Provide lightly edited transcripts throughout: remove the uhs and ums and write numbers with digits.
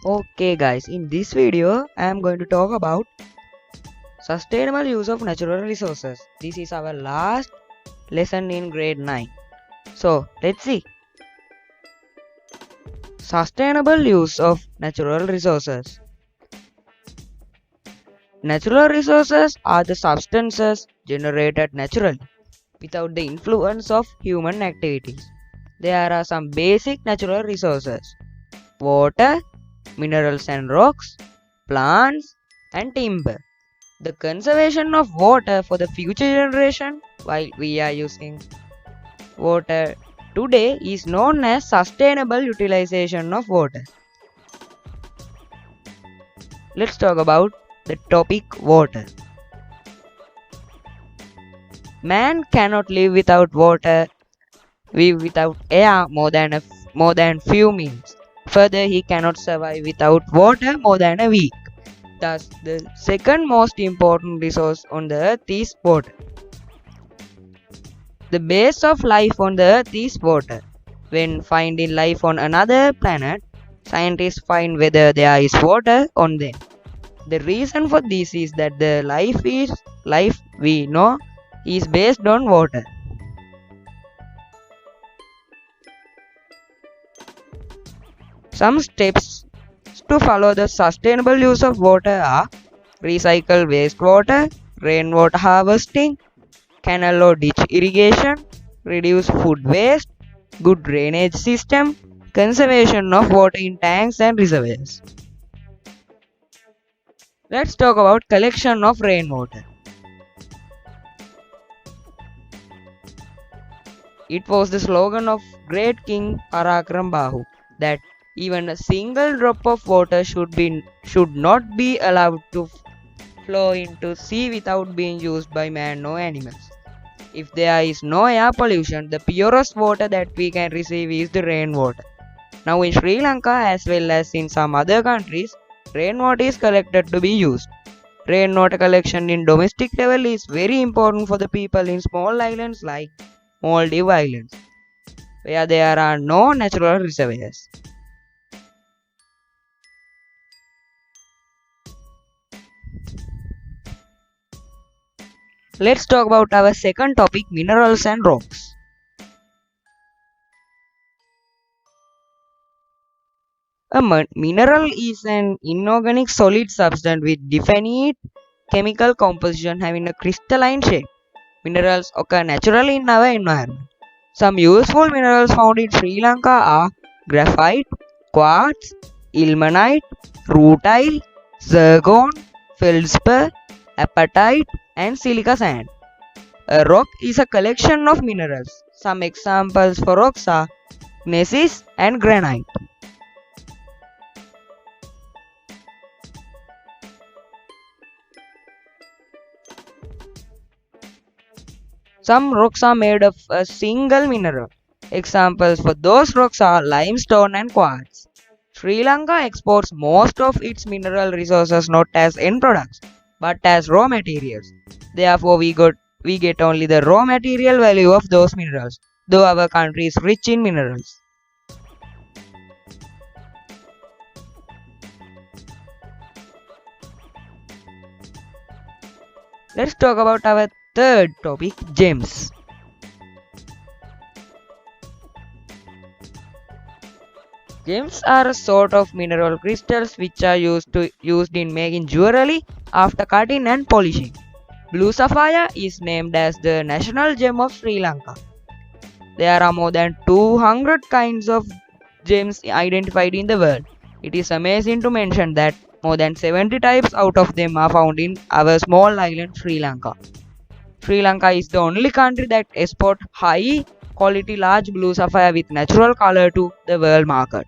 Okay guys, in this video I am going to talk about sustainable use of natural resources. This is our last lesson in grade 9. So let's see. Sustainable use of natural resources. Natural resources are the substances generated naturally without the influence of human activities. There are some basic natural resources: water, minerals and rocks, plants, and timber. The conservation of water for the future generation while we are using water today is known as sustainable utilization of water. Let's talk about the topic water. Man cannot live without water, live without air more than few minutes. Further, he cannot survive without water more than a week. Thus, the second most important resource on the earth is water. The base of life on the earth is water. When finding life on another planet, scientists find whether there is water on them. The reason for this is that the life we know is based on water. Some steps to follow the sustainable use of water are: recycle wastewater, rainwater harvesting, canal or ditch irrigation, reduce food waste, good drainage system, conservation of water in tanks and reservoirs. Let's talk about collection of rainwater. It was the slogan of great King Parakram Bahu that even a single drop of water should not be allowed to flow into sea without being used by man or animals. If there is no air pollution, the purest water that we can receive is the rainwater. Now in Sri Lanka as well as in some other countries, rainwater is collected to be used. Rainwater collection in domestic level is very important for the people in small islands like Maldives Islands, where there are no natural reservoirs. Let's talk about our second topic, minerals and rocks. A mineral is an inorganic solid substance with definite chemical composition having a crystalline shape. Minerals occur naturally in our environment. Some useful minerals found in Sri Lanka are graphite, quartz, ilmenite, rutile, zircon, feldspar, apatite, and silica sand. A rock is a collection of minerals. Some examples for rocks are gneiss and granite. Some rocks are made of a single mineral. Examples for those rocks are limestone and quartz. Sri Lanka exports most of its mineral resources not as end products but as raw materials. Therefore, we get only the raw material value of those minerals, though our country is rich in minerals. Let's talk about our third topic, gems. Gems are a sort of mineral crystals which are used in making jewelry after cutting and polishing. Blue sapphire is named as the national gem of Sri Lanka. There are more than 200 kinds of gems identified in the world. It is amazing to mention that more than 70 types out of them are found in our small island Sri Lanka. Sri Lanka is the only country that exports high quality large blue sapphire with natural color to the world market.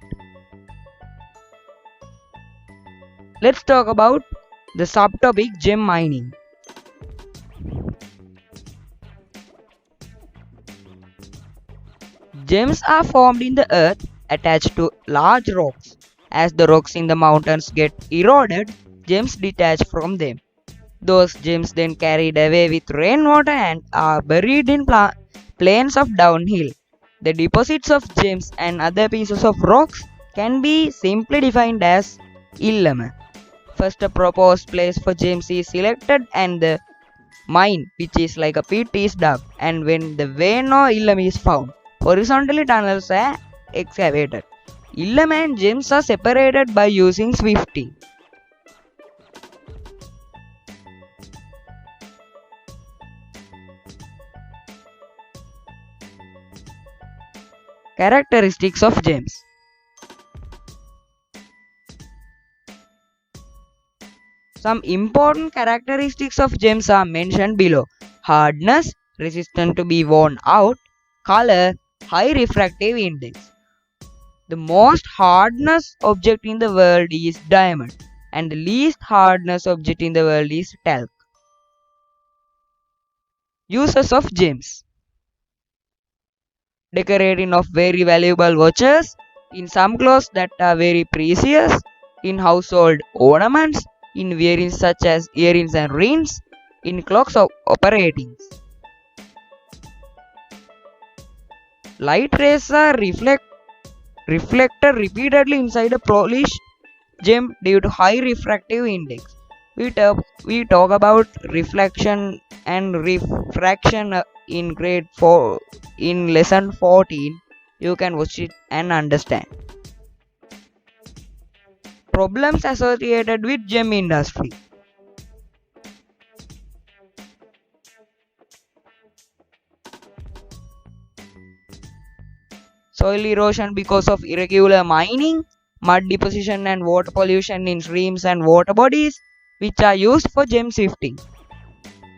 Let's talk about the subtopic gem mining. Gems are formed in the earth attached to large rocks. As the rocks in the mountains get eroded, gems detach from them. Those gems then carried away with rainwater and are buried in plains of downhill. The deposits of gems and other pieces of rocks can be simply defined as Illama. First, a proposed place for gems is selected and the mine, which is like a pit, is dug. And when the vein or Illam is found, horizontally tunnels are excavated. Illam and gems are separated by using swifting. Characteristics of gems. Some important characteristics of gems are mentioned below. Hardness, resistant to be worn out. Color, high refractive index. The most hardness object in the world is diamond, and the least hardness object in the world is talc. Uses of gems. Decorating of very valuable watches, in some clothes that are very precious, in household ornaments, in wearings such as earrings and rings, in clocks of operating. Light rays are reflected repeatedly inside a polished gem due to high refractive index. We talk about reflection and refraction in grade 4 in lesson 14. You can watch it and understand. Problems associated with gem industry. Soil erosion because of irregular mining, mud deposition and water pollution in streams and water bodies which are used for gem shifting.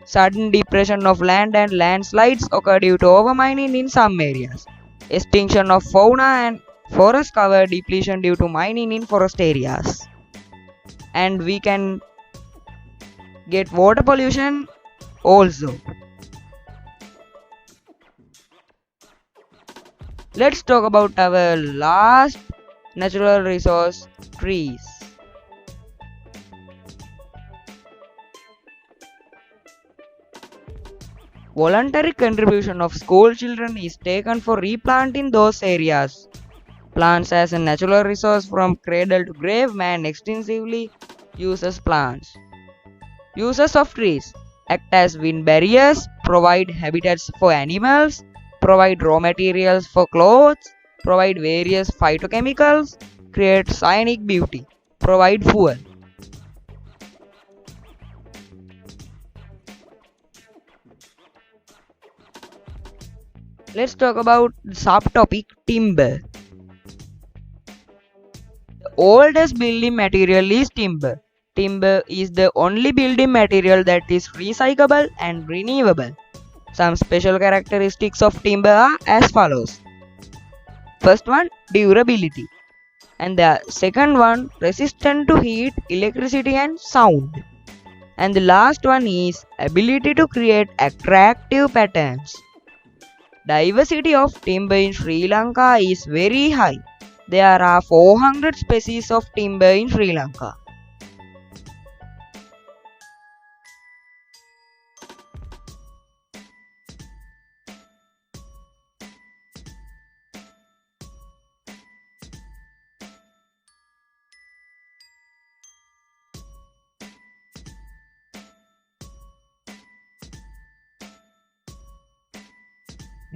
Sudden depression of land and landslides occur due to overmining in some areas. Extinction of fauna and forest cover depletion due to mining in forest areas. And we can get water pollution also. Let's talk about our last natural resource, trees. Voluntary contribution of school children is taken for replanting those areas. Plants as a natural resource from cradle to grave. Man extensively uses plants. Uses of trees act as wind barriers, provide habitats for animals, provide raw materials for clothes, provide various phytochemicals, create scenic beauty, provide fuel. Let's talk about the subtopic timber. The oldest building material is timber. Timber is the only building material that is recyclable and renewable. Some special characteristics of timber are as follows. First one, durability. And the second one, resistant to heat, electricity and sound. And the last one is ability to create attractive patterns. Diversity of timber in Sri Lanka is very high. There are 400 species of timber in Sri Lanka.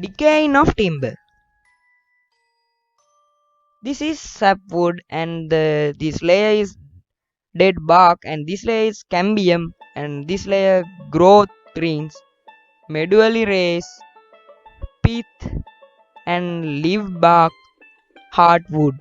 Decaying of timber. This is sapwood and this layer is dead bark and this layer is cambium and this layer growth greens, medullary rays, pith and leaf bark, hardwood.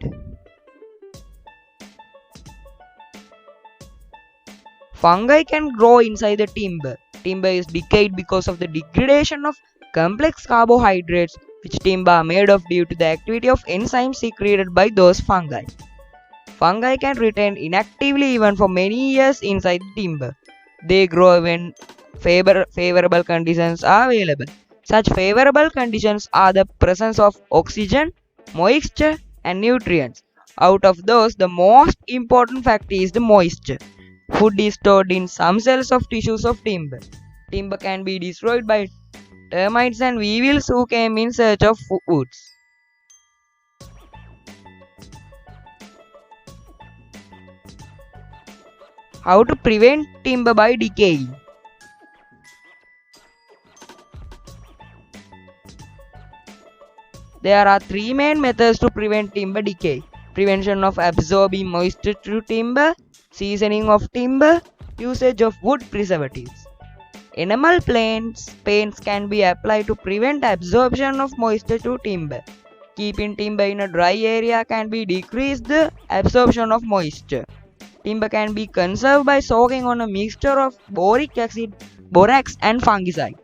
Fungi can grow inside the timber. Timber is decayed because of the degradation of complex carbohydrates which timber are made of due to the activity of enzymes secreted by those fungi. Fungi can retain inactively even for many years inside the timber. They grow when favorable conditions are available. Such favorable conditions are the presence of oxygen, moisture, and nutrients. Out of those, the most important factor is the moisture. Food is stored in some cells of tissues of timber. Timber can be destroyed by termites and weevils who came in search of foods. How to prevent timber by decaying? There are three main methods to prevent timber decay: prevention of absorbing moisture to timber, seasoning of timber, usage of wood preservatives. Enamel paints can be applied to prevent absorption of moisture to timber. Keeping timber in a dry area can be decrease the absorption of moisture. Timber can be conserved by soaking on a mixture of boric acid, borax and fungicide.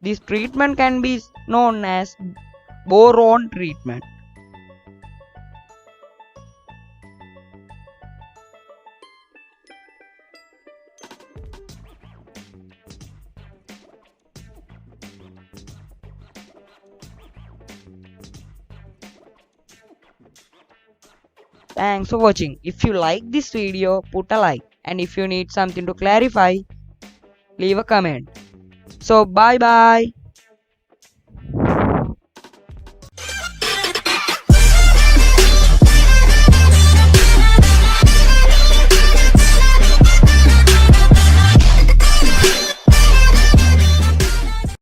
This treatment can be known as boron treatment. Thanks for watching. If you like this video, put a like, and if you need something to clarify, leave a comment. So bye bye.